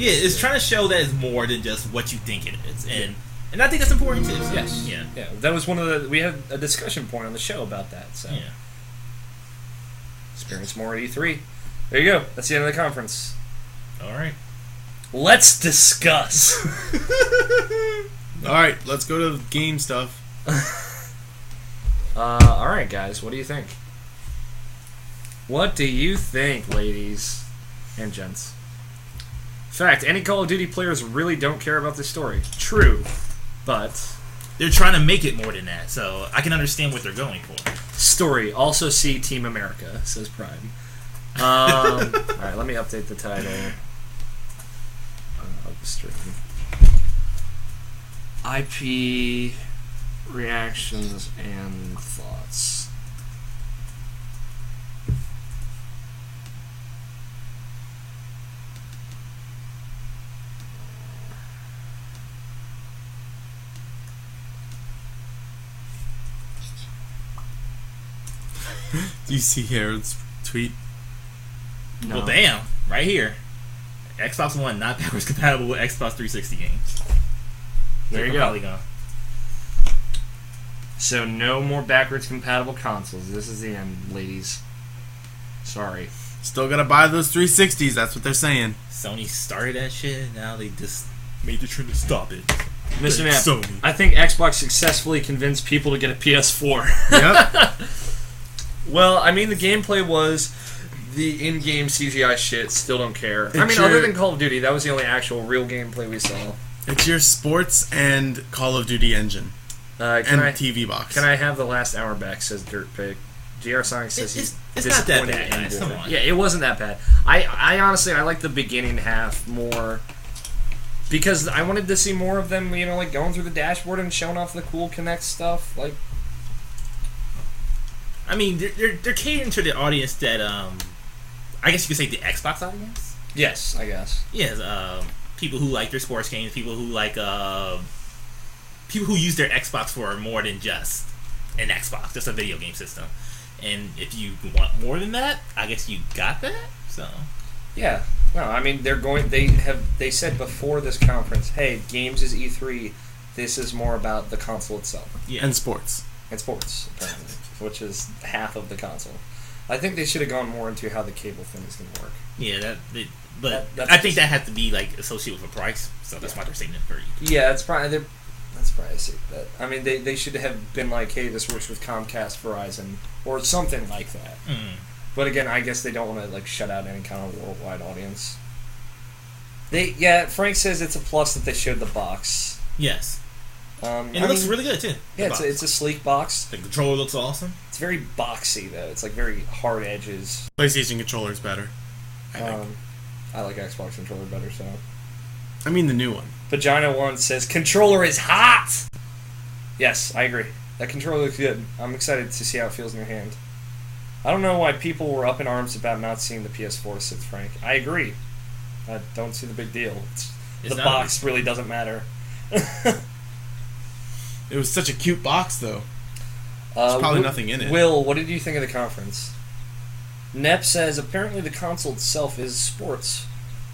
Yeah, it's trying to show that it's more than just what you think it is, and I think that's important too. So, yes. Yeah. That was one of the. We had a discussion point on the show about that. So. Yeah. Experience more at E3. There you go. That's the end of the conference. All right. Let's discuss. All right, let's go to game stuff. All right, guys. What do you think? What do you think, ladies and gents? In fact, any Call of Duty players really don't care about this story. True, but They're trying to make it more than that, so I can understand what they're going for. story. Also see Team America, says Prime. All right, let me update the title of the stream. IP reactions and thoughts. Do you see Harold's tweet? No. Well, bam, right here. Xbox One not backwards compatible with Xbox 360 games. There you go. Polygon. So no more backwards compatible consoles. This is the end, ladies. Sorry. Still gotta buy those 360s, that's what they're saying. Sony started that shit, now they just made the trend to stop it. Mr. Man, Sony. I think Xbox successfully convinced people to get a PS4. Yep. Well, I mean, the gameplay was the in-game CGI shit. Still don't care. I mean, It's other your- than Call of Duty, that was the only actual real gameplay we saw. It's your sports and Call of Duty engine. Can And I TV box. can I have the last hour back? Says Dirtpig. GR Sonic says he's It's not that disappointed bad, in guys. War. Come on. Yeah, it wasn't that bad. I honestly I like the beginning half more because I wanted to see more of them. You know, like going through the dashboard and showing off the cool Kinect stuff. Like, I mean, they're catering to the audience that, I guess you could say the Xbox audience? yes, I guess. Yes, people who like their sports games, people who like, people who use their Xbox for more than just an Xbox, just a video game system. And if you want more than that, I guess you got that, so... Yeah. No, I mean they said before this conference, hey, games is E3. This is more about the console itself Yeah. And sports. and sports, apparently, which is half of the console. I think they should have gone more into how the cable thing is going to work. Yeah, but That's I think that has to be, like, associated with a price, so that's why they're saying it for you. Yeah, that's probably I see that. I mean, they should have been like, hey, this works with Comcast, Verizon, or something like that. Mm. But again, I guess they don't want to like shut out any kind of worldwide audience. Frank says it's a plus that they showed the box. Yes. And it I looks mean, really good, too. Yeah, the box. it's a sleek box. The controller looks awesome. It's very boxy though. It's like very hard edges. PlayStation controller's better. I think. I like Xbox controller better. So I mean the new one. Vagina One says controller is hot. Yes, I agree. That controller looks good. I'm excited to see how it feels in your hand. I don't know why people were up in arms about not seeing the PS4, says Frank. I agree. I don't see the big deal. The not box really doesn't matter. It was such a cute box though. There's probably nothing in it. Will, what did you think of the conference? Nep says apparently the console itself is sports.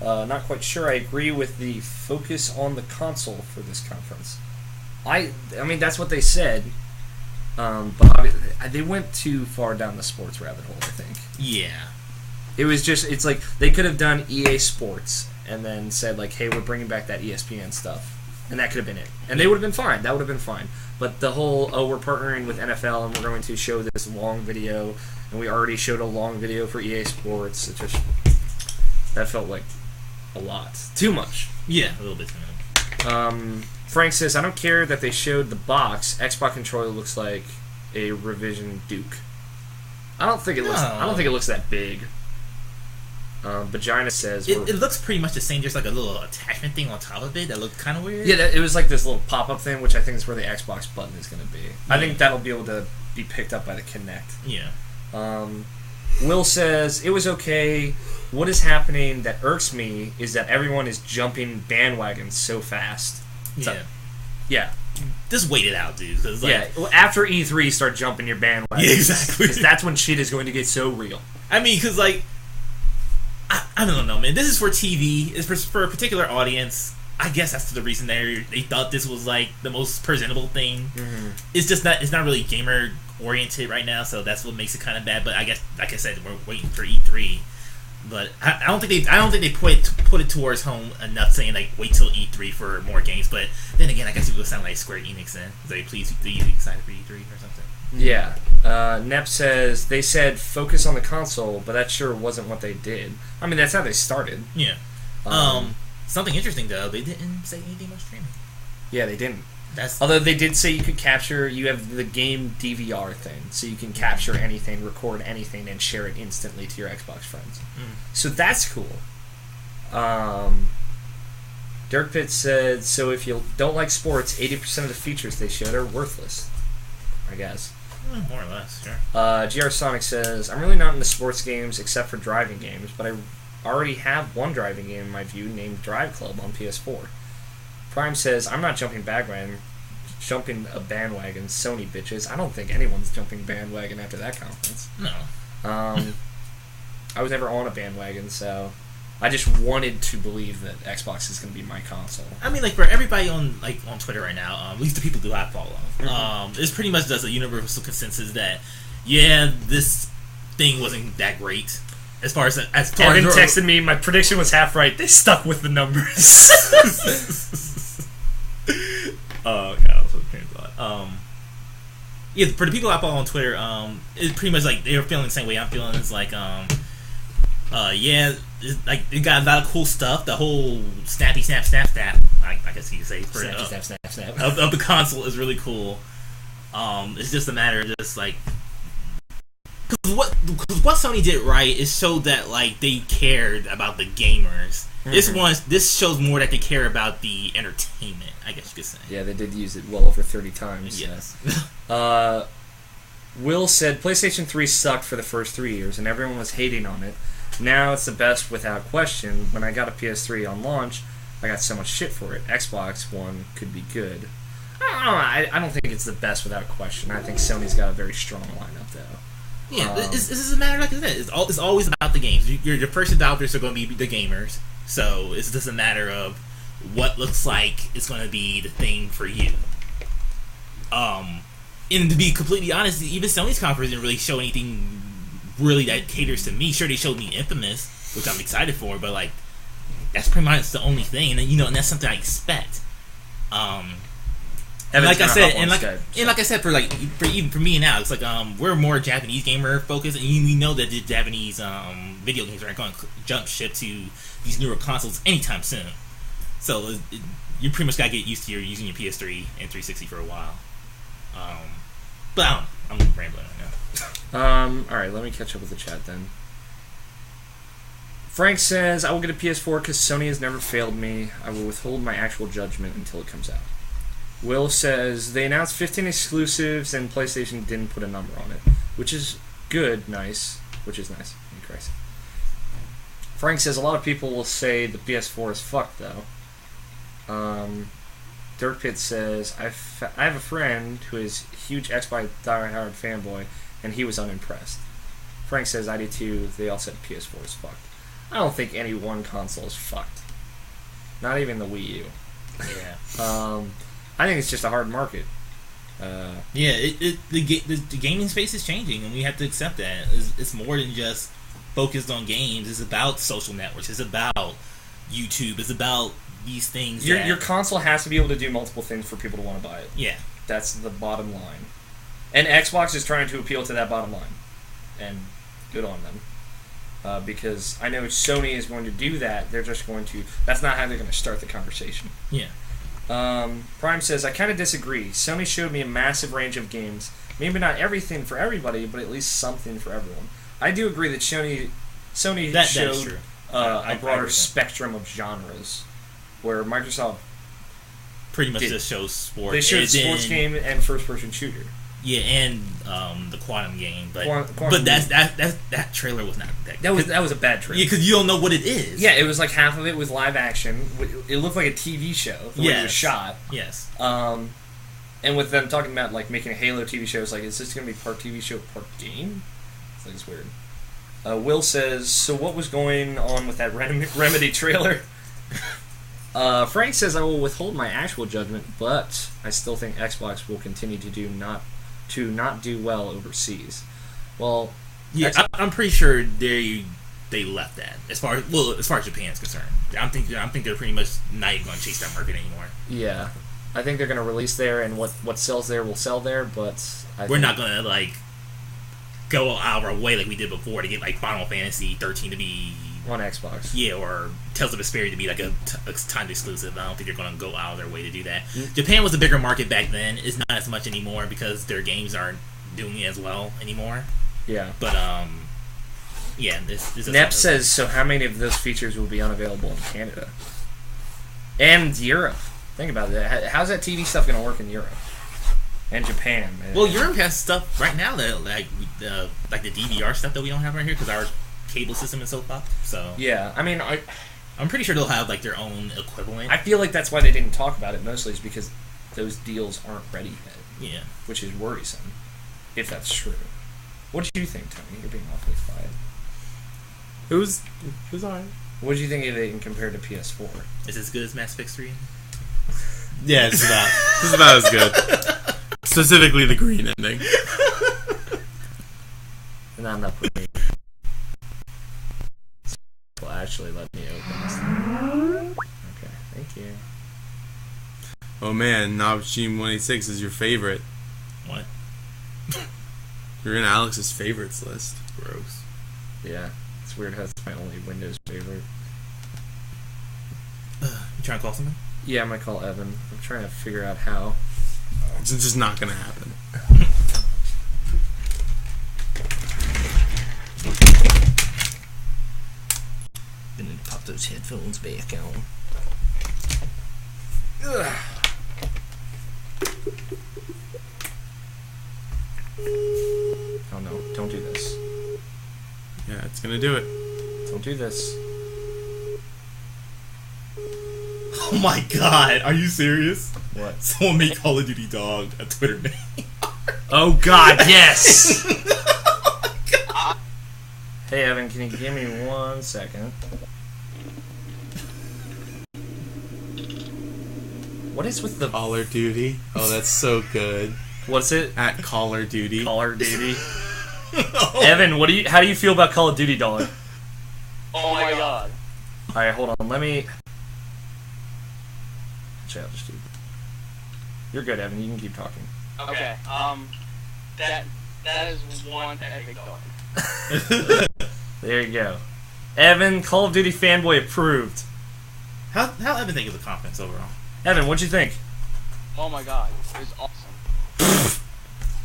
Not quite sure I agree with the focus on the console for this conference. I mean, that's what they said. But they went too far down the sports rabbit hole, I think. Yeah. It was just, it's like, they could have done EA Sports and then said, like, hey, we're bringing back that ESPN stuff. And that could have been it. And they would have been fine. That would have been fine. But the whole, we're partnering with NFL and we're going to show this long video, and we already showed a long video for EA Sports, it just, that felt like a lot. Too much. Yeah, a little bit too much. Frank says, I don't care that they showed the box. Xbox controller looks like a revision Duke. I don't think it looks that big. Vagina says It looks pretty much the same. There's like a little attachment thing on top of it that looked kind of weird. yeah, it was like this little pop-up thing, which I think is where the Xbox button is going to be. I think that'll be able to be picked up by the Kinect. Yeah. Will says, it was okay. What is happening that irks me is that everyone is jumping bandwagons so fast. Yeah. Yeah. Just wait it out, dude. 'Cause, like, Yeah. Well, after E3, start jumping your bandwagons. Yeah, exactly. 'Cause that's when shit is going to get so real. I mean, because, like, I don't know, man. This is for TV. It's for a particular audience. I guess that's the reason they thought this was like the most presentable thing. Mm-hmm. It's just not. It's not really gamer oriented right now, so that's what makes it kind of bad. But I guess, like I said, we're waiting for E3. But I don't think they put it towards home enough, saying like wait till E3 for more games. But then again, I guess it would sound like Square Enix then. They please do you excited for E3 or something? Yeah. Nep says they said focus on the console, but that sure wasn't what they did. I mean, that's how they started. Yeah. Something interesting though, they didn't say anything about streaming. Yeah, they didn't. That's Although they did say you could capture, you have the game DVR thing, so you can capture anything, record anything, and share it instantly to your Xbox friends. So that's cool. Dirk Pitt said, so if you don't like sports, 80% of the features they showed are worthless, I guess. more or less, sure. GR Sonic says, I'm really not into sports games except for driving games, but I already have one driving game in my view named Drive Club on PS4. Prime says, I'm not jumping a bandwagon, Sony bitches. I don't think anyone's jumping bandwagon after that conference. No. I was never on a bandwagon, so I just wanted to believe that Xbox is going to be my console. I mean, like, for everybody on Twitter right now, at least the people who I follow, it's pretty much just a universal consensus that, yeah, this thing wasn't that great. As far as Kevin texted me, my prediction was half right. They stuck with the numbers. Oh god, I was so train of thought. Yeah, for the people I follow on Twitter, it's pretty much like they were feeling the same way I'm feeling. It's like, yeah, it got a lot of cool stuff. The whole snappy snap, I guess you could say, snap. Of the console is really cool. It's just a matter of just like. Because what Sony did right is show that like they cared about the gamers. This shows more that they care about the entertainment, I guess you could say. Yeah, they did use it well over 30 times. Yes. Will said PlayStation 3 sucked for the first 3 years and everyone was hating on it. Now it's the best without question. When I got a PS3 on launch, I got so much shit for it. Xbox One could be good. I don't think it's the best without question. I think Sony's got a very strong lineup though. Yeah, this is a matter, like I said, it's always about the games. Your first adopters are going to be the gamers, so it's just a matter of what looks like it's going to be the thing for you. And to be completely honest, even Sony's conference didn't really show anything really that caters to me. Sure, they showed me Infamous, which I'm excited for, but like that's pretty much the only thing, and that's something I expect. And like I said, for me and Alex, like we're more Japanese gamer focused, and we know that the Japanese video games aren't going to jump ship to these newer consoles anytime soon. So you pretty much got to get used to using your PS3 and 360 for a while. But I don't know. I'm rambling right now. All right, let me catch up with the chat then. Frank says, I will get a PS4 because Sony has never failed me. I will withhold my actual judgment until it comes out. Will says, they announced 15 exclusives and PlayStation didn't put a number on it, which is good, nice, which is nice. Christ. Frank says, a lot of people will say the PS4 is fucked, though. Dirk Pitt says, I have a friend who is a huge Xbox diehard fanboy, and he was unimpressed. Frank says, I do too. They all said PS4 is fucked. I don't think any one console is fucked. Not even the Wii U. Yeah. I think it's just a hard market. The gaming space is changing, and we have to accept that. It's more than just focused on games. It's about social networks. It's about YouTube. It's about these things. Your console has to be able to do multiple things for people to want to buy it. Yeah. That's the bottom line. And Xbox is trying to appeal to that bottom line. And good on them. Because I know Sony is going to do that. They're just going to... That's not how they're going to start the conversation. Yeah. Prime says, I kind of disagree. Sony showed me a massive range of games. Maybe not everything for everybody, but at least something for everyone. I do agree that Sony showed a broader spectrum of genres, where Microsoft pretty much just shows sports. They showed sports game and first-person shooter. Yeah, and the Quantum game, but Quantum that trailer was not that. That was a bad trailer. Yeah, because you don't know what it is. Yeah, it was like half of it was live action. It looked like a TV show. The way it was shot. Yes. And with them talking about like making a Halo TV show, it's like, is this going to be part TV show, part game? It's like, it's weird. Will says, so what was going on with that Remedy trailer? Frank says, I will withhold my actual judgment, but I still think Xbox will continue to not do well overseas. Well, yeah, I'm pretty sure they left that as far as Japan's concerned. I think they're pretty much not even going to chase that market anymore. Yeah, I think they're going to release there, and what sells there will sell there. But we're not going to go out of our way like we did before to get Final Fantasy 13 to be on Xbox. Yeah, or Tales of Vesperia to be a timed exclusive. I don't think they're going to go out of their way to do that. Japan was a bigger market back then. It's not as much anymore because their games aren't doing it as well anymore. Yeah, but yeah. This Nep says, so how many of those features will be unavailable in Canada and Europe? Think about that. How's that TV stuff going to work in Europe and Japan? Well, Europe has stuff right now that like the DVR stuff that we don't have right here because our cable system is so fucked. So yeah, I mean, I'm pretty sure they'll have their own equivalent. I feel like that's why they didn't talk about it mostly, is because those deals aren't ready yet. Yeah, which is worrisome if that's true. What do you think, Tony? You're being awfully quiet. It was alright. What did you think of it compared to PS4? Is it as good as Mass Effect 3? Yeah, it's about as good. Specifically the green ending. And I'm not putting it. Well, actually, let me open this thing. Okay, thank you. Oh man, Nobshim 186 is your favorite. What? You're in Alex's favorites list. Gross. Yeah, it's weird how it's my only Windows favorite. You trying to call someone? Yeah, I might call Evan. I'm trying to figure out how. It's just not gonna happen. Gonna pop those headphones back on. Ugh. Oh no, don't do this. Yeah, it's gonna do it. Don't do this. Oh my god, are you serious? What? Someone made Call of Duty Dog a Twitter name. Oh god, yes! Oh god. Hey Evan, can you give me 1 second? What is with the... Call of Duty? Oh, that's so good. What's it? At Call of Duty. Call of Duty. Evan, how do you feel about Call of Duty Dog? Oh my god. Alright, hold on, let me... Actually, I'll just do... You're good, Evan, you can keep talking. Okay, that is one epic dog. There you go. Evan, Call of Duty fanboy approved. How Evan think of the conference overall? Evan, what'd you think? Oh my god, it was awesome.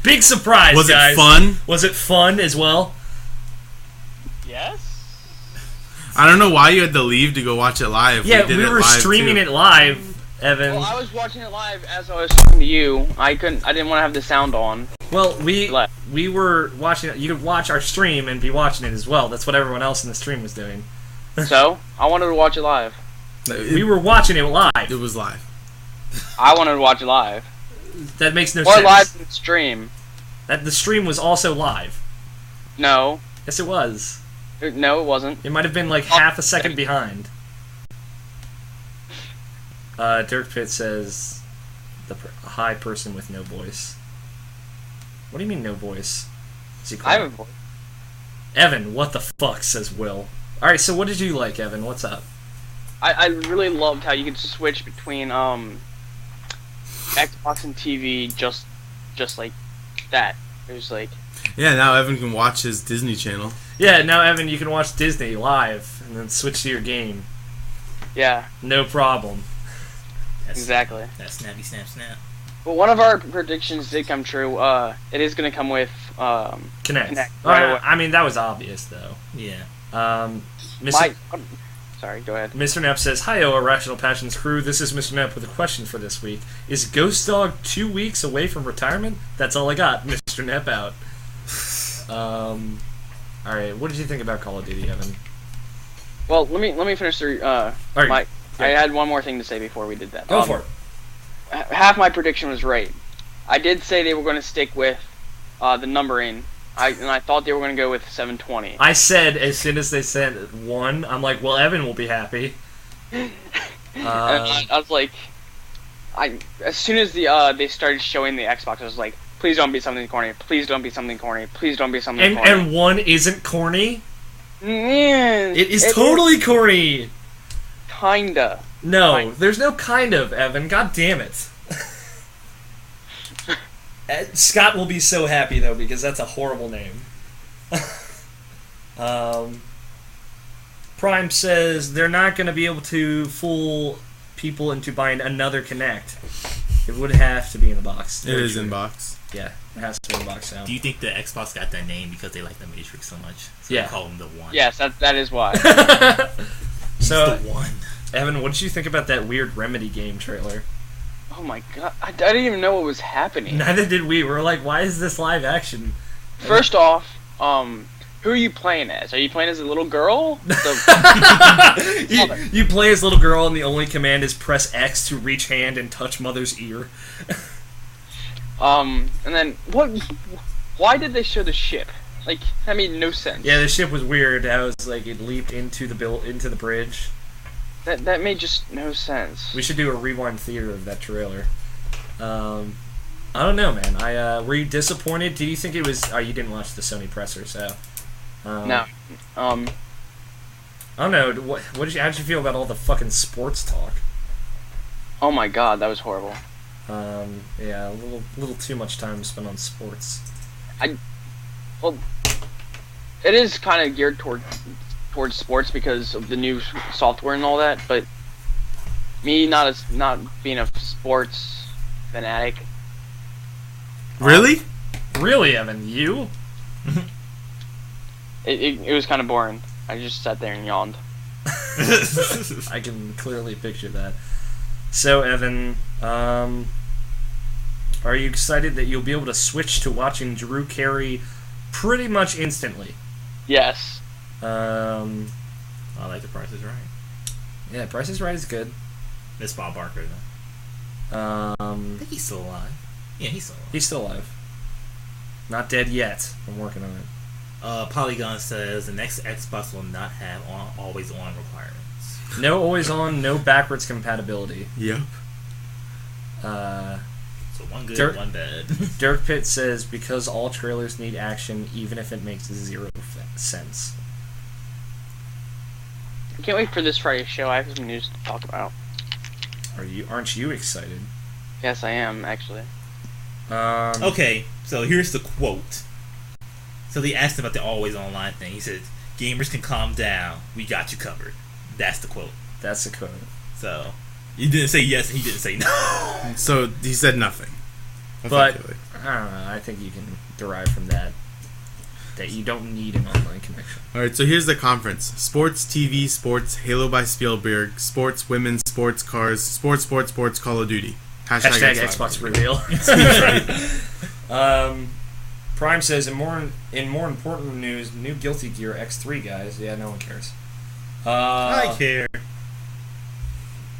Big surprise, Was guys. it fun? Was it fun as well? Yes? I don't know why you had to leave to go watch it live. Yeah, did we it were live streaming too. it live, Evan. Well, I was watching it live as I was talking to you. I didn't want to have the sound on. Well, we were watching it. You could watch our stream and be watching it as well. That's what everyone else in the stream was doing. So, I wanted to watch it live. We were watching it live. It was live. I wanted to watch it live. That makes no Or sense. live in the stream. That the stream was also live. No. Yes, it was. No, it wasn't. It might have been like half a second behind. Dirk Pitt says, the high person with no voice. What do you mean no voice? Is he I have a voice. Evan, what the fuck, says Will. Alright, so what did you like, Evan? What's up? I really loved how you could switch between Xbox and TV just like that. It was like... Yeah, now Evan can watch his Disney Channel. Yeah, now Evan, you can watch Disney live and then switch to your game. Yeah. No problem. Exactly. That snappy snap snap. Well, one of our predictions did come true. It is going to come with Connect. right Alright, away. I mean, that was obvious, though. Yeah. Sorry, go ahead. Mr. Knapp says, Hi, Irrational Passions crew. This is Mr. Knapp with a question for this week. Is Ghost Dog 2 weeks away from retirement? That's all I got. Mr. Knapp out. Alright, what did you think about Call of Duty, Evan? Well, let me finish the Alright, I had one more thing to say before we did that. go for it. Half my prediction was right. I did say they were going to stick with the numbering I thought they were going to go with 720. I said as soon as they sent 1, I'm like, well, Evan will be happy. And I was like, as soon as they started showing the Xbox, I was like, please don't be something corny. Please don't be something corny. Please don't be something corny. And 1 isn't corny? Yeah, It is totally corny. Kinda. No, there's no kind of, Evan. God damn it. Scott will be so happy, though, because that's a horrible name. Prime says they're not going to be able to fool people into buying another Kinect. It would have to be in the box. It is in box. Yeah, it has to be in the box now. Do you think the Xbox got that name because they like the Matrix so much? So Yeah. they call them the One. Yes, that is why. So, the One. Evan, what did you think about that weird Remedy game trailer? Oh my god, I didn't even know what was happening. Neither did we. We were like, why is this live action? First off, who are you playing as? Are you playing as a little girl? You play as little girl, and the only command is press X to reach hand and touch mother's ear. And then what? Why did they show the ship? Like, that made no sense. Yeah, the ship was weird. How it was like it leaped into the bridge. That made just no sense. We should do a rewind theater of that trailer. I don't know, man. Were you disappointed? Did you think it was? Oh, you didn't watch the Sony presser, so. No. I don't know. How did you feel about all the fucking sports talk? Oh my god, that was horrible. Yeah, a little too much time spent on sports. Well, it is kind of geared towards sports because of the new software and all that, but me not being a sports fanatic. Really? Really, Evan? You? It was kind of boring. I just sat there and yawned. I can clearly picture that. So, Evan, are you excited that you'll be able to switch to watching Drew Carey pretty much instantly? Yes. I like The Price is Right. Yeah, Price is Right is good. Miss Bob Barker, though. I think he's still alive. Yeah, he's still alive. He's still alive. Not dead yet. I'm working on it. Polygon says the next Xbox will not have always-on requirements. No always on, no backwards compatibility. Yep. So one good, one bad. Dirk Pitt says because all trailers need action, even if it makes 0 sense. I can't wait for this Friday show. I have some news to talk about. Aren't you excited? Yes, I am, actually. Okay, so here's the quote. So they asked him about the always online thing. He said, "Gamers can calm down. We got you covered." That's the quote. That's the quote. So he didn't say yes and he didn't say no. So he said nothing. But I don't know. I think you can derive from that you don't need an online connection. Alright, so here's the conference. Sports, TV, sports, Halo by Spielberg, sports, women, sports, cars, sports, Call of Duty. Hashtag Xbox reveal. Prime says, in more important news, new Guilty Gear X3, guys. Yeah, no one cares. I care.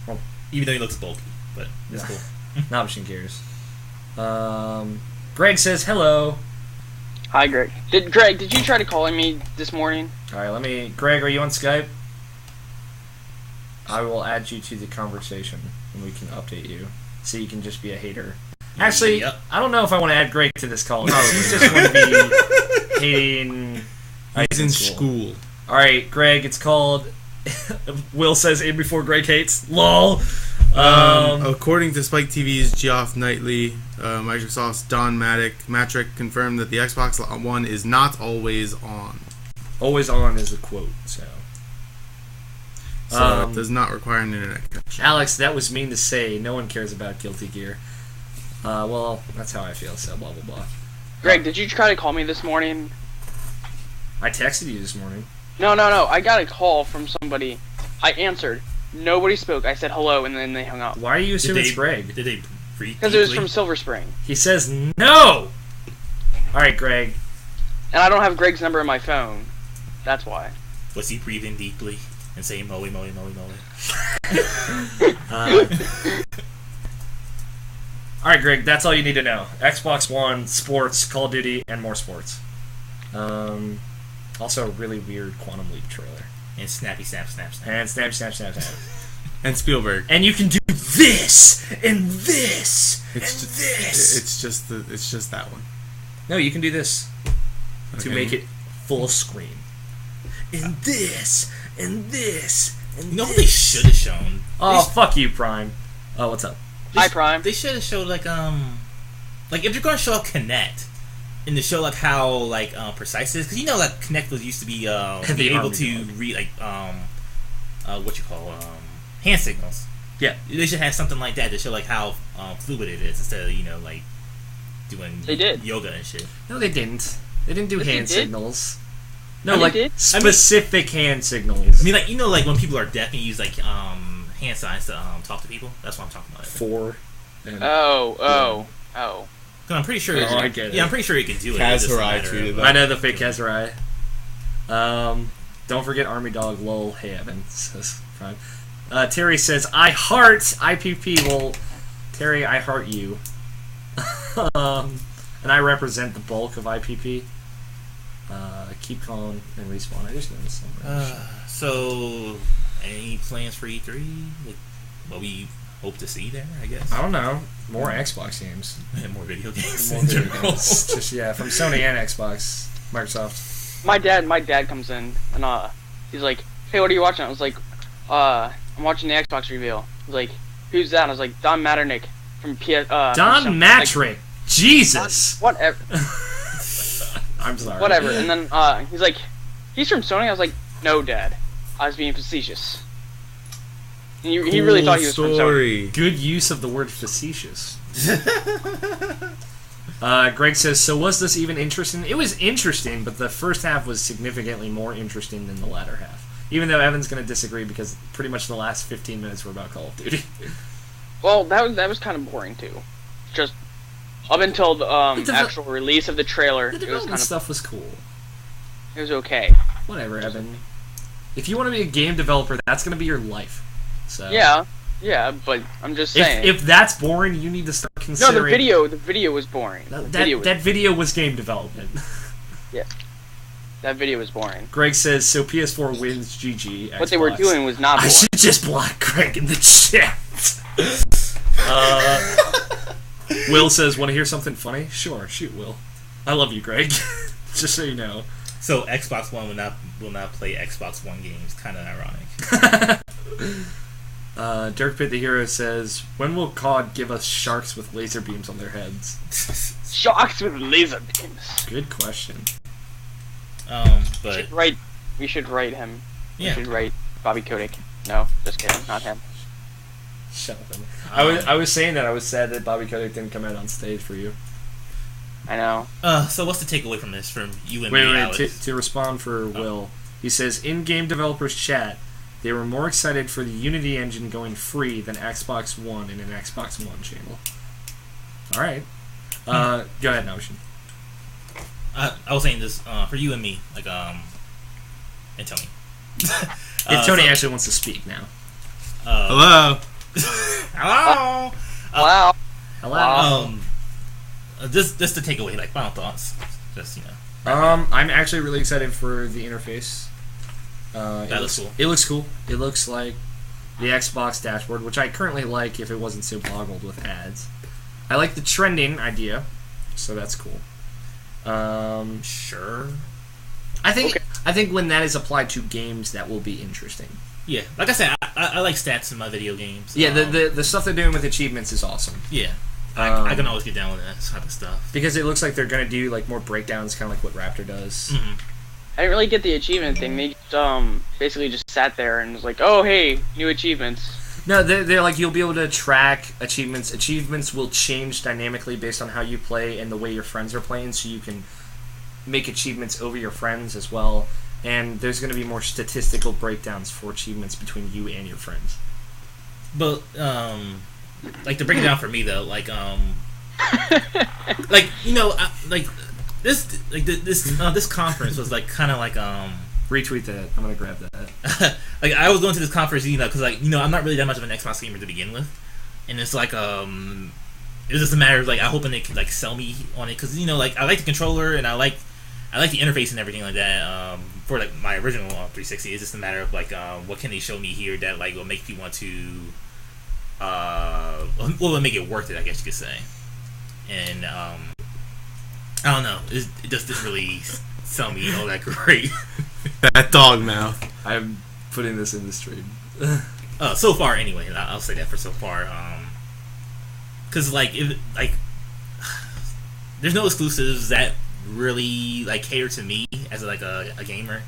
Well, even though he looks bulky, but it's cool. Not machine cares. Greg says, hello. Hi, Greg. Did you try to call me this morning? Alright, Greg, are you on Skype? I will add you to the conversation, and we can update you, so you can just be a hater. Actually, yep. I don't know if I want to add Greg to this call. No, he's just going to be hating. He's in school. Alright, Greg, it's called... Will says in before Greg hates. LOL! According to Spike TV's Geoff Knightley, Microsoft's Don Matrick confirmed that the Xbox One is not always on. Always on is a quote, so... So it does not require an internet connection. Alex, that was mean to say. No one cares about Guilty Gear. Well, that's how I feel, so blah, blah, blah. Greg, did you try to call me this morning? I texted you this morning. No. I got a call from somebody. I answered. Nobody spoke. I said hello, and then they hung up. Why are you assuming it's Greg? Did they breathe? Because it was from Silver Spring. He says no! Alright, Greg. And I don't have Greg's number in my phone. That's why. Was he breathing deeply and saying moly, moly, moly, moly? Alright, Greg, that's all you need to know. Xbox One, sports, Call of Duty, and more sports. Also, a really weird Quantum Leap trailer. And Snappy Snap Snap Snap. And snap, snap, snap, snap. And Spielberg. And you can do this and this It's and just, this. it's just that one. No, you can do this to Okay. make it full screen. And this and this and You know what this. they should have shown? Oh, fuck you, Prime. Oh, what's up? Hi, Prime. They should have showed like if you're gonna show up Kinect, and to show like how like precise it is, because you know like Kinect was used to be The able army to dog. read like what you call hand signals. Yeah. They should have something like that to show like how fluid it is instead of like doing They did. yoga and shit. No, they didn't. They didn't do Yes, they hand did. signals. No, No, they like did. specific hand signals. I mean, like like when people are deaf and use like hand signs to talk to people. That's what I'm talking about. Four. And Oh. 'Cause I'm pretty sure. Oh, I get it. Yeah, I'm pretty sure you can do it. Kaz It's just a Hirai matter tweeted of- that. I know the fake Kazurai. Don't forget Army Dog. Lol. Hey Evan says fine. Terry says I heart IPP. Well, Terry, I heart you. And I represent the bulk of IPP. Keep calm and respawn. I just noticed something. So, any plans for E3? Like, what we hope to see there, I guess. I don't know. More Xbox games. And more video games More in video general. games. Just from Sony and Xbox, Microsoft. My dad comes in and he's like, "Hey, what are you watching?" I was like, "I'm watching the Xbox reveal." He's like, "Who's that?" I was like, "Don Matternick from PS." Don Matrick. Jesus. Whatever. I'm sorry. Whatever. And then he's like, "He's from Sony." I was like, "No, Dad. I was being facetious." And he really thought he was from Sony. story. Good use of the word facetious. Greg says, so was this even interesting? It was interesting, but the first half was significantly more interesting than the latter half. Even though Evan's going to disagree because pretty much the last 15 minutes were about Call of Duty. Well, that was kind of boring too. Just up until the actual release of the trailer, The it was development kind of stuff was cool. it was okay. Whatever, Evan. If you want to be a game developer, that's going to be your life. So Yeah, but I'm just saying. If that's boring, you need to start no, considering... the video was boring. That video was game development. That video was boring. Greg says, so PS4 wins GG. What they were Xbox. doing was not I boring. should just block Greg in the chat. Will says, want to hear something funny? Sure, shoot, Will. I love you, Greg. Just so you know. So Xbox One will not play Xbox One games. Kind of ironic. Dirk Pitt the Hero says, when will COD give us sharks with laser beams on their heads? Sharks with laser beams. Good question. But We should write him. yeah. We should write Bobby Kotick. No, just kidding, not him. Shut up. I was saying that I was sad that Bobby Kotick didn't come out on stage for you. I know. So what's the takeaway from this from you and Wait, me, wait, Alex? to respond for Will, he says, in-game developers chat, they were more excited for the Unity engine going free than Xbox One in an Xbox One channel. Alright. Go ahead, Notion. I was saying this for you and me, like and Tony. If Tony actually wants to speak now. Hello. Hello. Wow. Hello? Just to take away like final thoughts. Just I'm actually really excited for the interface. That looks cool. It looks cool. It looks like the Xbox dashboard, which I currently like if it wasn't so boggled with ads. I like the trending idea, so that's cool. Sure. I think when that is applied to games, that will be interesting. Yeah, like I said, I like stats in my video games. Yeah, the stuff they're doing with achievements is awesome. Yeah, I can always get down with that type of stuff. Because it looks like they're going to do like more breakdowns, kind of like what Raptor does. Mm-hmm. I didn't really get the achievement thing. They basically just sat there and was like, "Oh, hey, new achievements." No, they're like, you'll be able to track achievements. Achievements will change dynamically based on how you play and the way your friends are playing, so you can make achievements over your friends as well. And there's going to be more statistical breakdowns for achievements between you and your friends. But like to break it down for me though, like like like this conference was like kind of like Retweet that. I'm going to grab that. like I was going to this conference, because like I'm not really that much of an Xbox gamer to begin with, and it's like it was just a matter of like I hoping they could like sell me on it because like I like the controller and I like I like the interface and everything like that. For like my original 360, it's just a matter of like what can they show me here that like will make you want to will make it worth it, I guess you could say. And I don't know, it just didn't really sell me all that great. That dog mouth. I'm putting this in the stream. So far anyway, I'll say that for so far. Because there's no exclusives that really like cater to me as like a gamer,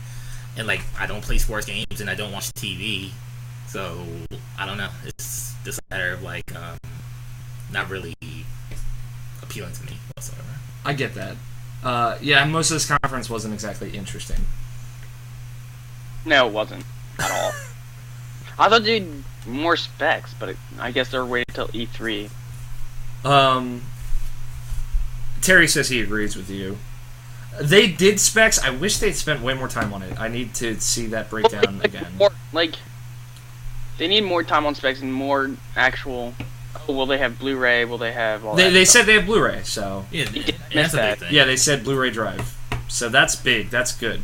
and like I don't play sports games and I don't watch TV, so I don't know. It's just a matter of like not really appealing to me whatsoever. I get that. Yeah, most of this conference wasn't exactly interesting. No, it wasn't at all. I thought they'd more specs, but I guess they're waiting till E3. Terry says he agrees with you. They did specs. I wish they'd spent way more time on it. I need to see that breakdown again. They need more time on specs and more actual. Oh, will they have Blu-ray? Will they have all that? They said they have Blu-ray, so Yeah, Missed that's a that. big thing. yeah, they said Blu-ray drive. So that's big. That's good.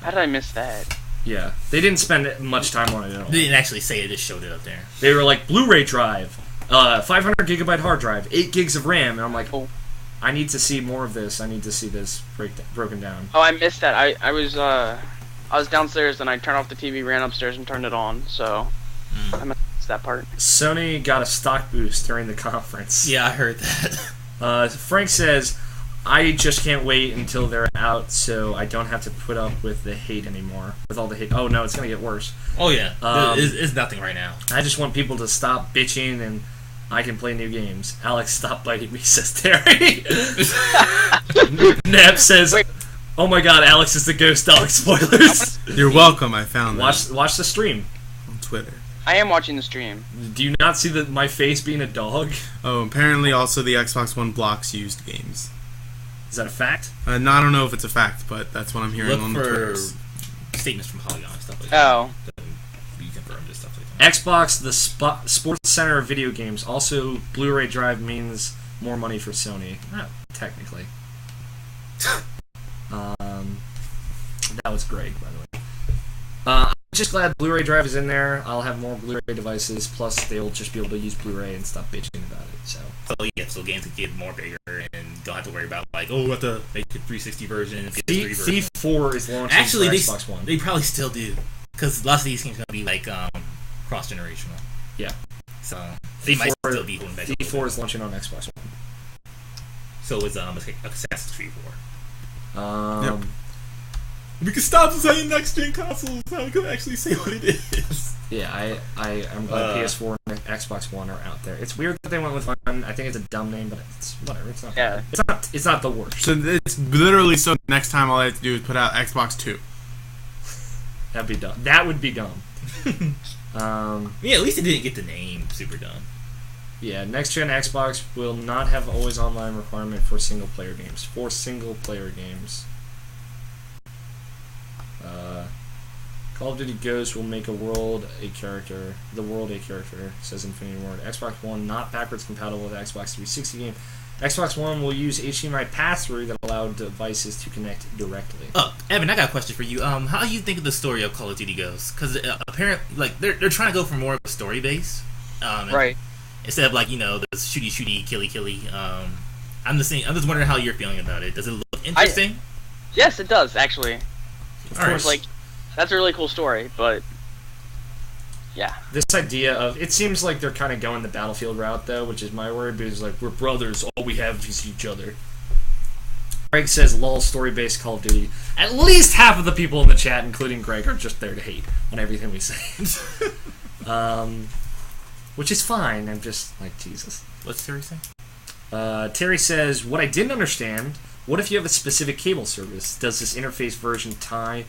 How did I miss that? Yeah, they didn't spend much time on it at all. They didn't actually say it; just showed it up there. They were like Blu-ray drive, 500 gigabyte hard drive, 8 gigs of RAM, and I'm like, Oh. I need to see more of this. I need to see this broken down. Oh, I missed that. I was downstairs and I turned off the TV, ran upstairs and turned it on. So I missed that part. Sony got a stock boost during the conference. Yeah, I heard that. Frank says, I just can't wait until they're out so I don't have to put up with the hate anymore. With all the hate. Oh, no, it's going to get worse. Oh yeah, it's nothing right now. I just want people to stop bitching and I can play new games. Alex, stop biting me, says Terry. Neb says, Wait. oh my god, Alex is the ghost dog. Spoilers. You're welcome. I found Watch the stream. that on Twitter. I am watching the stream. Do you not see my face being a dog? Oh, apparently also the Xbox One blocks used games. Is that a fact? No, I don't know if it's a fact, but that's what I'm hearing Look on the for Twitters. statements from Polygon and stuff like that. Oh, You confirm this stuff like that. Xbox, the Sports Center of video games. Also, Blu-ray drive means more money for Sony. Technically. That was Greg, by the way. I'm just glad Blu-ray drive is in there. I'll have more Blu-ray devices. Plus, they'll just be able to use Blu-ray and stop bitching about it. So games can get more bigger and don't have to worry about like, oh, we have to make a 360 version, PS3 version. Thief 4 is launching Actually, for they Xbox One. they probably still do because lots of these games are gonna be like cross generational. Yeah. So they might still be holding back. Thief 4 is launching on Xbox One. So is Assassin's Creed 4. Yep. We can stop saying next gen consoles. Now we can actually say what it is. Yeah, I'm glad PS4 and Xbox One are out there. It's weird that they went with one. I think it's a dumb name, but it's whatever. It's not. Yeah. It's not the worst. So it's literally so next time all I have to do is put out Xbox 2. That'd be dumb. That would be dumb. Yeah, at least it didn't get the name super dumb. Yeah, next gen Xbox will not have always online requirement for single player games. Call of Duty Ghost will make the world a character, says Infinity Ward. Xbox One not backwards compatible with Xbox 360 game. Xbox One will use HDMI pass-through that allow devices to connect directly. Evan, I got a question for you. How do you think of the story of Call of Duty Ghosts? Because apparently, like they're trying to go for more of a story base, right. Instead of like the shooty, killy. I'm just wondering how you're feeling about it. Does it look interesting? Yes, it does actually. Of course. Like, that's a really cool story, but yeah. This idea of it seems like they're kind of going the Battlefield route though, which is my worry because like we're brothers, all we have is each other. Greg says lol story-based Call of Duty. At least half of the people in the chat, including Greg, are just there to hate on everything we say. Which is fine. I'm just like Jesus. What's Terry saying? Terry says, what I didn't understand, what if you have a specific cable service? Does this interface version tie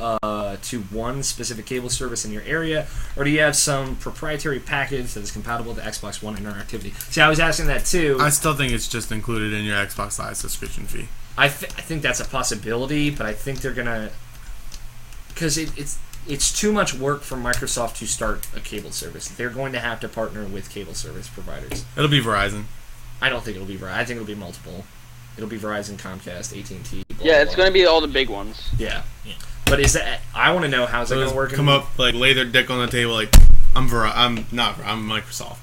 to one specific cable service in your area, or do you have some proprietary package that is compatible to Xbox One interactivity? See, I was asking that too. I still think it's just included in your Xbox Live subscription fee. I think that's a possibility, but I think they're gonna, because it's too much work for Microsoft to start a cable service. They're going to have to partner with cable service providers. It'll be Verizon. I don't think it'll be Verizon. I think it'll be multiple. It'll be Verizon, Comcast, AT&T. Yeah, it's going to be all the big ones. Yeah. But is that? I want to know how's it going to work. Come up, like lay their dick on the table, like I'm Microsoft.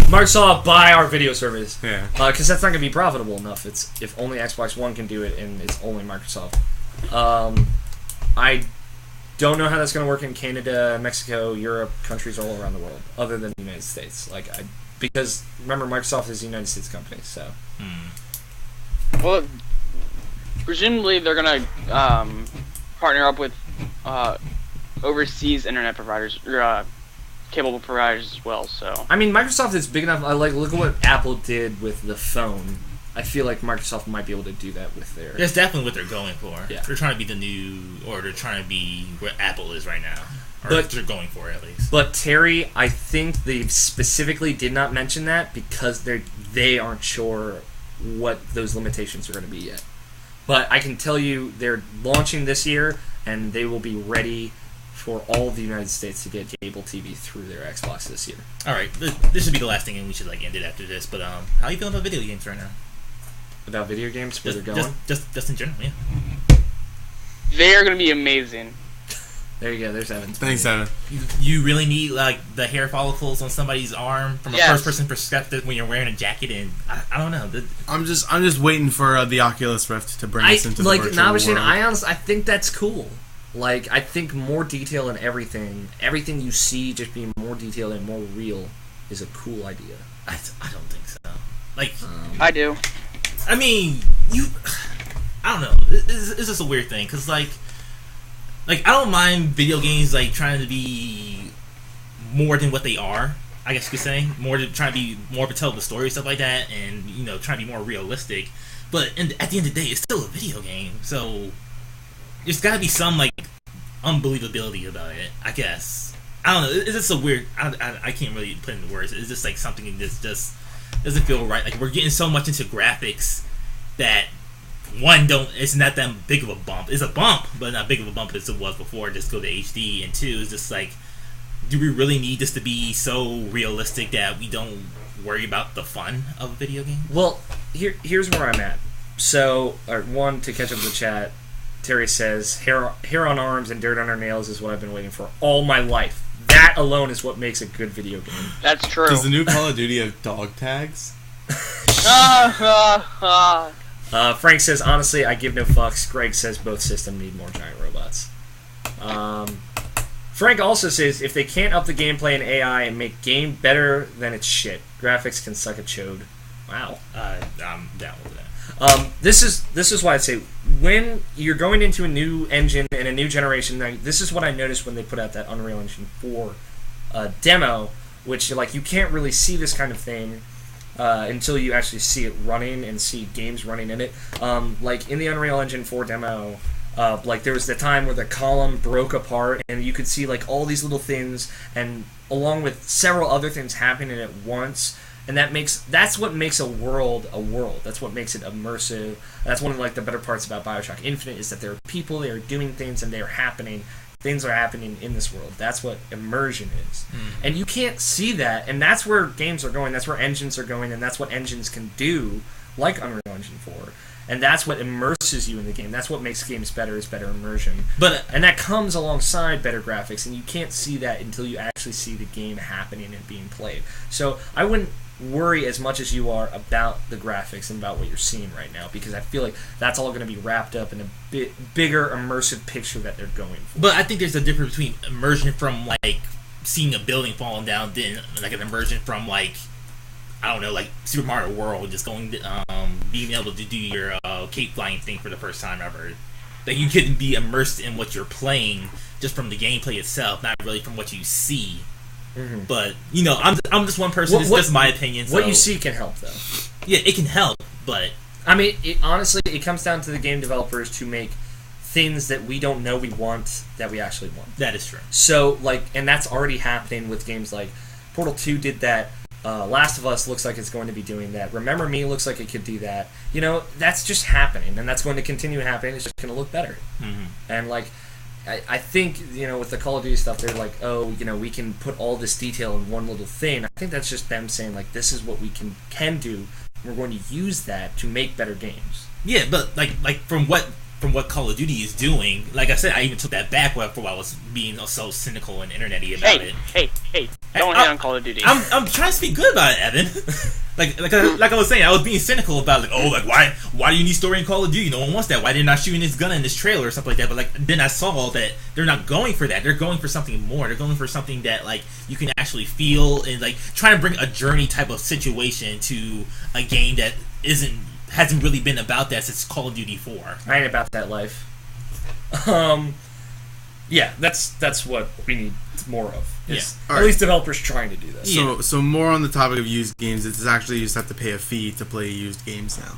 Microsoft, buy our video service. Yeah. Because that's not going to be profitable enough. It's if only Xbox One can do it, and it's only Microsoft. I don't know how that's going to work in Canada, Mexico, Europe, countries all around the world, other than the United States. Because remember, Microsoft is a United States company, so. Well, presumably they're gonna partner up with overseas internet providers or cable providers as well. So I mean, Microsoft is big enough. Look at what Apple did with the phone. I feel like Microsoft might be able to do that with their. That's definitely what they're going for. Yeah. They're trying to be the new, or they're trying to be where Apple is right now. Or But- they're going for it, at least. But Terry, I think they specifically did not mention that because they aren't sure what those limitations are going to be yet. But I can tell you they're launching this year, and they will be ready for all of the United States to get cable TV through their Xbox this year. All right, this should be the last thing, and we should end it after this. But how are you feeling about video games right now? About video games, where they're going? Just in general, yeah. they are going to be amazing. There you go. There's Evan. Thanks, Evan. You really need the hair follicles on somebody's arm from a Yes. first-person perspective when you're wearing a jacket, and I don't know. I'm just waiting for the Oculus Rift to bring us into the virtual world. I think that's cool. I think more detail in everything you see just being more detailed and more real is a cool idea. I don't think so. I do. I mean, I don't know. It's just a weird thing, because, I don't mind video games, trying to be more than what they are, I guess you could say. Trying to be more to tell the story, stuff like that, and, trying to be more realistic. But at the end of the day, it's still a video game, so there's got to be some, unbelievability about it, I guess. I don't know. It's just a weird... I can't really put it into words. It's just, something that just doesn't feel right. We're getting so much into graphics that... it's not that big of a bump. It's a bump, but not big of a bump as it was before. Just go to HD. And 2, it's just do we really need this to be so realistic that we don't worry about the fun of a video game? Well, here's where I'm at. So, one, to catch up with the chat, Terry says, hair on arms and dirt on our nails is what I've been waiting for all my life. That alone is what makes a good video game. That's true. Does the new Call of Duty have dog tags? Frank says, honestly, I give no fucks. Greg says both systems need more giant robots. Frank also says, if they can't up the gameplay and AI and make game better, then it's shit. Graphics can suck a chode. Wow. I'm down with that. This is why I say, when you're going into a new engine and a new generation, this is what I noticed when they put out that Unreal Engine 4 demo, which you can't really see this kind of thing until you actually see it running and see games running in it. In the Unreal Engine 4 demo, there was the time where the column broke apart and you could see all these little things, and along with several other things happening at once. And that's what makes a world a world. That's what makes it immersive. That's one of the better parts about BioShock Infinite, is that there are people, they are doing things, and they are happening. Things are happening in this world. That's what immersion is. And you can't see that, and that's where games are going, that's where engines are going, and that's what engines can do, like Unreal Engine 4. And that's what immerses you in the game. That's what makes games better, is better immersion. And that comes alongside better graphics, and you can't see that until you actually see the game happening and being played. So I wouldn't worry as much as you are about the graphics and about what you're seeing right now, because I feel like that's all going to be wrapped up in a bit bigger immersive picture that they're going for. But I think there's a difference between immersion from seeing a building falling down than an immersion from Super Mario World, just going being able to do your cape flying thing for the first time ever. You can be immersed in what you're playing just from the gameplay itself, not really from what you see. Mm-hmm. But I'm just one person. It's just my opinion. So. What you see can help, though. Yeah, it can help, but I mean, honestly, it comes down to the game developers to make things that we don't know we want that we actually want. That is true. So, and that's already happening with games like Portal 2 did that. Last of Us looks like it's going to be doing that. Remember Me looks like it could do that. That's just happening, and that's going to continue happening. It's just going to look better. Mm-hmm. And I think, with the Call of Duty stuff, they're we can put all this detail in one little thing. I think that's just them saying, this is what we can do we're going to use that to make better games. Yeah, but like from what Call of Duty is doing, like I said, I even took that back for while I was being so cynical and internety about it. Hey! Don't hate on Call of Duty. I'm trying to speak good about it, Evan. like I was saying, I was being cynical about why do you need story in Call of Duty? No one wants that. Why did not shooting this gun in this trailer or something like that? But then I saw that they're not going for that. They're going for something more. They're going for something that you can actually feel and trying to bring a journey type of situation to a game that hasn't really been about that since Call of Duty 4. I ain't about that life. Yeah, that's what we need more of. At least developers trying to do this. So more on the topic of used games, it's actually you just have to pay a fee to play used games now.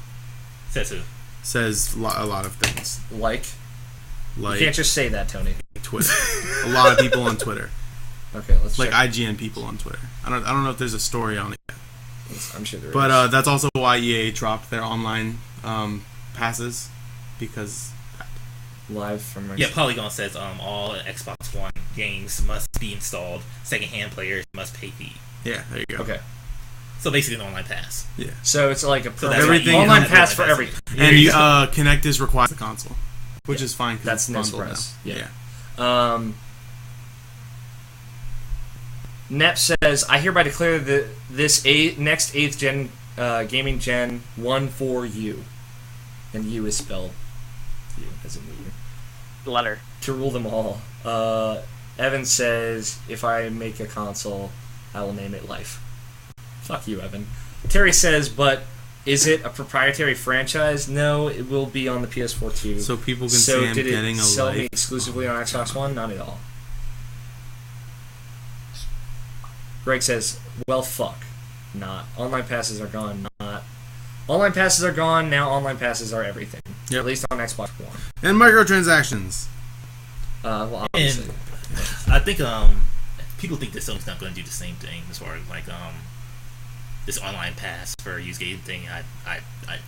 Says who? Says a lot of things. Like you can't just say that, Tony. Twitter. A lot of people on Twitter. Okay, let's check. IGN people on Twitter. I don't know if there's a story on it yet. I'm sure there is. But that's also why EA dropped their online passes, because live from Polygon says all Xbox One games must be installed. Secondhand players must pay fee. Yeah, there you go. Okay. So basically an online pass. Yeah. So it's like everything online pass for everything. And Kinect is required the console, which is fine. That's NES Press. Yeah. Nep says, I hereby declare this next 8th gen gaming gen 1 for you. And you is spelled you as in you. Letter. To rule them all. Evan says, if I make a console, I will name it Life. Fuck you, Evan. Terry says, but is it a proprietary franchise? No, it will be on the PS4 too. So people can say I'm getting a Life. So did it sell me exclusively on Xbox One? Not at all. Greg says, well, fuck. Not. Online passes are gone. Not. Online passes are gone. Now online passes are everything. Yep. At least on Xbox One. And microtransactions. Well, obviously. And I think people think that Sony's not going to do the same thing as far as this online pass for a used game thing. I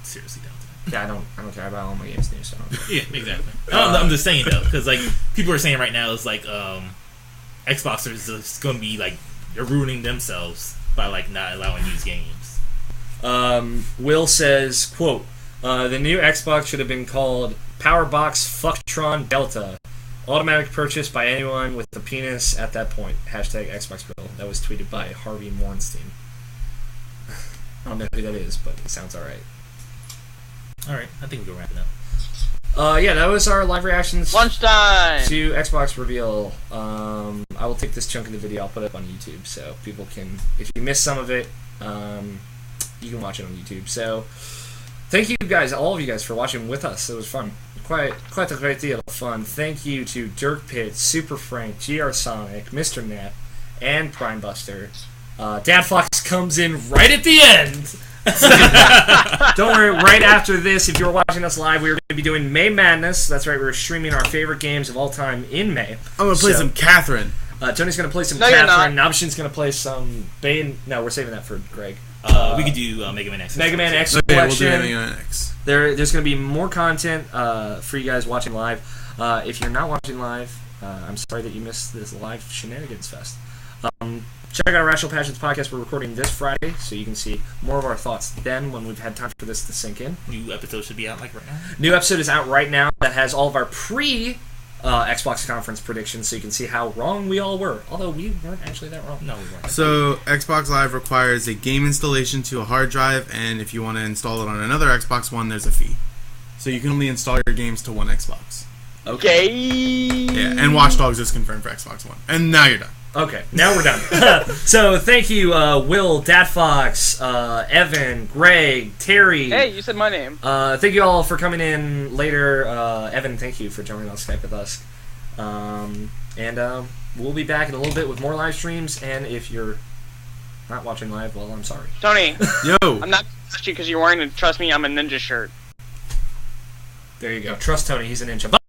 seriously doubt that. Yeah, I don't care about all my games new, so I don't care. Yeah, exactly. I'm just saying though, because people are saying right now it's Xbox is just going to be they're ruining themselves by not allowing used games. Will says, quote, the new Xbox should have been called Powerbox Fucktron Delta. Automatic purchase by anyone with a penis at that point. Hashtag Xbox Bill. That was tweeted by Harvey Morenstein. I don't know who that is, but it sounds alright. Alright, I think we can wrap it up. Yeah, that was our live reactions Lunchtime to Xbox reveal. I will take this chunk of the video, I'll put it up on YouTube so people can, if you missed some of it, you can watch it on YouTube. So, thank you guys, all of you guys, for watching with us. It was fun. Quite a great deal of fun. Thank you to Dirk Pitt, Super Frank, GR Sonic, Mr. Nat, and Prime Buster. Dad Fox comes in right at the end. Don't worry, right after this, if you're watching us live, we're going to be doing May Madness. That's right, we're streaming our favorite games of all time in May. I'm going to play some Catherine. Tony's going to play some Catherine. Nabshin's going to play some Bane. No, we're saving that for Greg. We could do Mega Man X. Mega Man X Collection. We'll do Mega Man X. There's going to be more content for you guys watching live. If you're not watching live, I'm sorry that you missed this live shenanigans fest. Check out our Rational Passions podcast. We're recording this Friday, so you can see more of our thoughts then when we've had time for this to sink in. New episode should be out right now. New episode is out right now that has all of our Xbox conference predictions, so you can see how wrong we all were. Although we weren't actually that wrong. No, we weren't. So Xbox Live requires a game installation to a hard drive, and if you want to install it on another Xbox One, there's a fee. So you can only install your games to one Xbox. Okay. Yeah, and Watch Dogs is confirmed for Xbox One. And now you're done. Okay, now we're done. So thank you, Will, Dad Fox, Evan, Greg, Terry. Hey, you said my name. Thank you all for coming in later. Evan, thank you for jumping on Skype with us. And we'll be back in a little bit with more live streams. And if you're not watching live, well, I'm sorry. Tony. Yo. I'm not trust you because you're wearing a Trust Me, I'm a Ninja shirt. There you go. Trust Tony. He's a ninja. Bye.